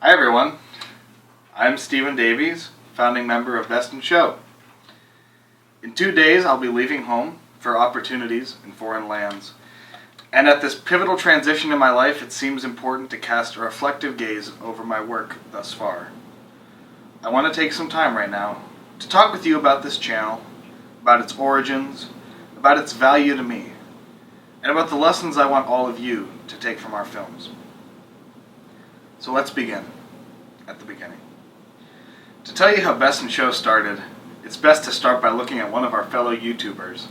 Hi everyone, I'm Stephen Davies, founding member of Best in Show. In 2 days I'll be leaving home for opportunities in foreign lands. And at this pivotal transition in my life, it seems important to cast a reflective gaze over my work thus far. I want to take some time right now to talk with you about this channel, about its origins, about its value to me, and about the lessons I want all of you to take from our films. So let's begin at the beginning. To tell you how Best in Show started, it's best to start by looking at one of our fellow YouTubers,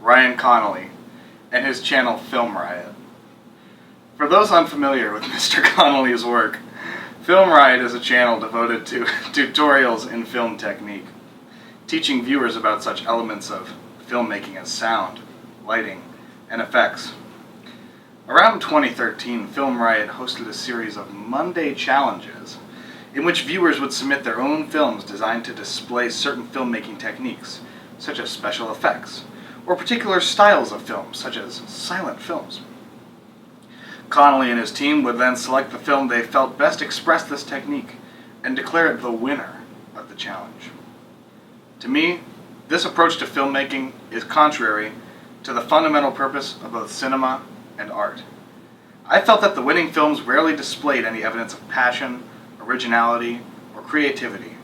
Ryan Connolly, and his channel Film Riot. For those unfamiliar with Mr. Connolly's work, Film Riot is a channel devoted to tutorials in film technique, teaching viewers about such elements of filmmaking as sound, lighting, and effects. Around 2013, Film Riot hosted a series of Monday challenges in which viewers would submit their own films designed to display certain filmmaking techniques, such as special effects, or particular styles of films, such as silent films. Connolly and his team would then select the film they felt best expressed this technique and declare it the winner of the challenge. To me, this approach to filmmaking is contrary to the fundamental purpose of both cinema and art. I felt that the winning films rarely displayed any evidence of passion, originality, or creativity.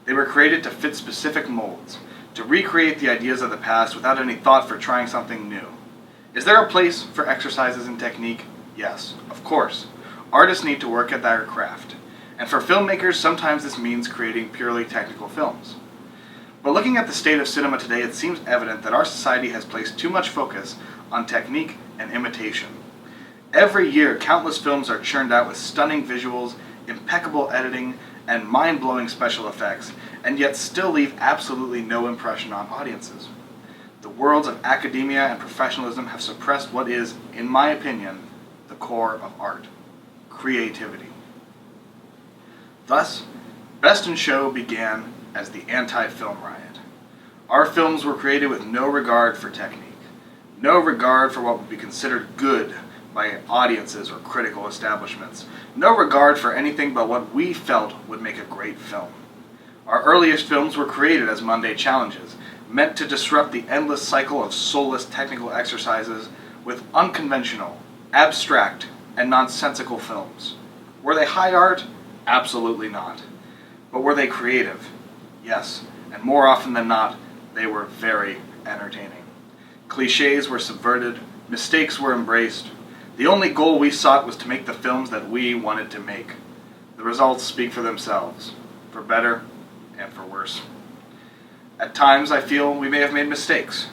They were created to fit specific molds, to recreate the ideas of the past without any thought for trying something new. Is there a place for exercises in technique? Yes, of course. Artists need to work at their craft, and for filmmakers, sometimes this means creating purely technical films. But looking at the state of cinema today, it seems evident that our society has placed too much focus on technique and imitation. Every year, countless films are churned out with stunning visuals, impeccable editing, and mind-blowing special effects, and yet still leave absolutely no impression on audiences. The worlds of academia and professionalism have suppressed what is, in my opinion, the core of art: creativity. Thus, Best in Show began as the anti-film riot. Our films were created with no regard for technique, no regard for what would be considered good by audiences or critical establishments, no regard for anything but what we felt would make a great film. Our earliest films were created as Monday challenges, meant to disrupt the endless cycle of soulless technical exercises with unconventional, abstract, and nonsensical films. Were they high art? Absolutely not. But were they creative? Yes, and more often than not, they were very entertaining. Clichés were subverted, mistakes were embraced. The only goal we sought was to make the films that we wanted to make. The results speak for themselves, for better and for worse. At times, I feel we may have made mistakes.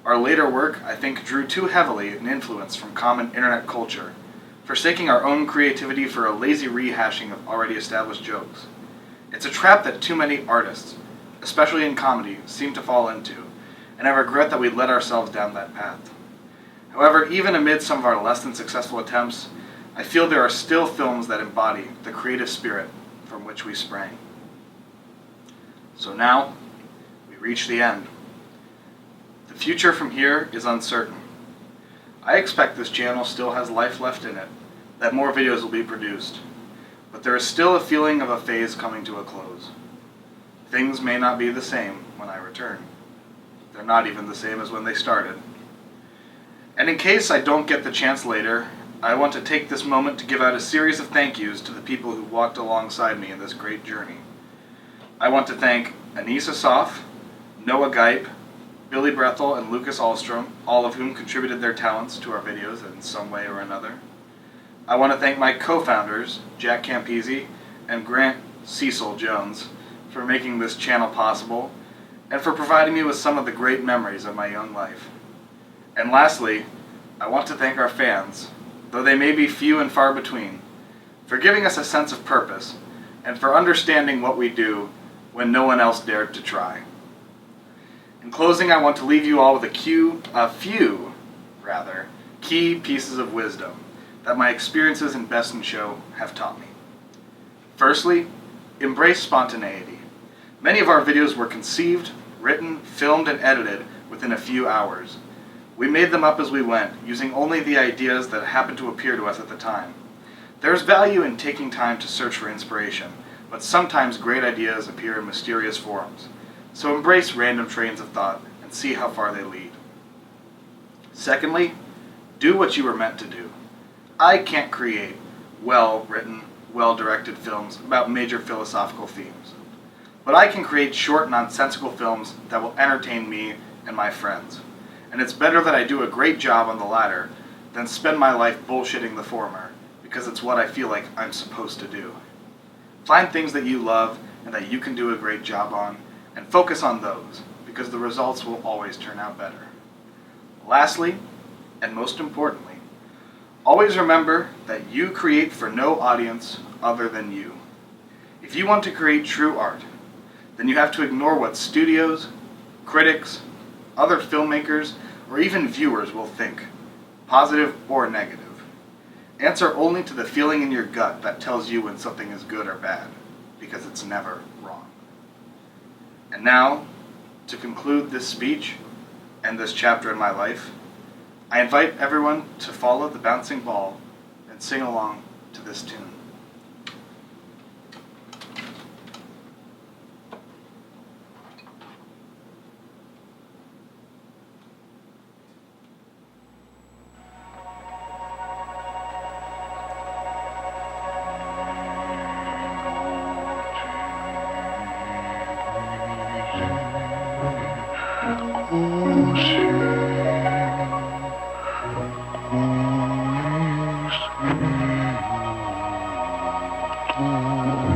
Our later work, I think, drew too heavily an influence from common internet culture, forsaking our own creativity for a lazy rehashing of already established jokes. It's a trap that too many artists, especially in comedy, seem to fall into, and I regret that we led ourselves down that path. However, even amid some of our less than successful attempts, I feel there are still films that embody the creative spirit from which we sprang. So now, we reach the end. The future from here is uncertain. I expect this channel still has life left in it, that more videos will be produced, but there is still a feeling of a phase coming to a close. Things may not be the same when I return. They're not even the same as when they started. And in case I don't get the chance later, I want to take this moment to give out a series of thank yous to the people who walked alongside me in this great journey. I want to thank Anissa Soff, Noah Gipe, Billy Brethel, and Lucas Ahlstrom, all of whom contributed their talents to our videos in some way or another. I want to thank my co-founders, Jack Campisi and Grant Cecil Jones, for making this channel possible, and for providing me with some of the great memories of my young life. And lastly, I want to thank our fans, though they may be few and far between, for giving us a sense of purpose, and for understanding what we do when no one else dared to try. In closing, I want to leave you all with a few key pieces of wisdom that my experiences in Best in Show have taught me. Firstly, embrace spontaneity. Many of our videos were conceived, written, filmed, and edited within a few hours. We made them up as we went, using only the ideas that happened to appear to us at the time. There's value in taking time to search for inspiration, but sometimes great ideas appear in mysterious forms. So embrace random trains of thought and see how far they lead. Secondly, do what you were meant to do. I can't create well-written, well-directed films about major philosophical themes, but I can create short, nonsensical films that will entertain me and my friends. And it's better that I do a great job on the latter than spend my life bullshitting the former, because it's what I feel like I'm supposed to do. Find things that you love and that you can do a great job on, and focus on those, because the results will always turn out better. Lastly, and most importantly, always remember that you create for no audience other than you. If you want to create true art, then you have to ignore what studios, critics, other filmmakers, or even viewers will think, positive or negative. Answer only to the feeling in your gut that tells you when something is good or bad, because it's never wrong. And now, to conclude this speech and this chapter in my life, I invite everyone to follow the bouncing ball and sing along to this tune. Oh,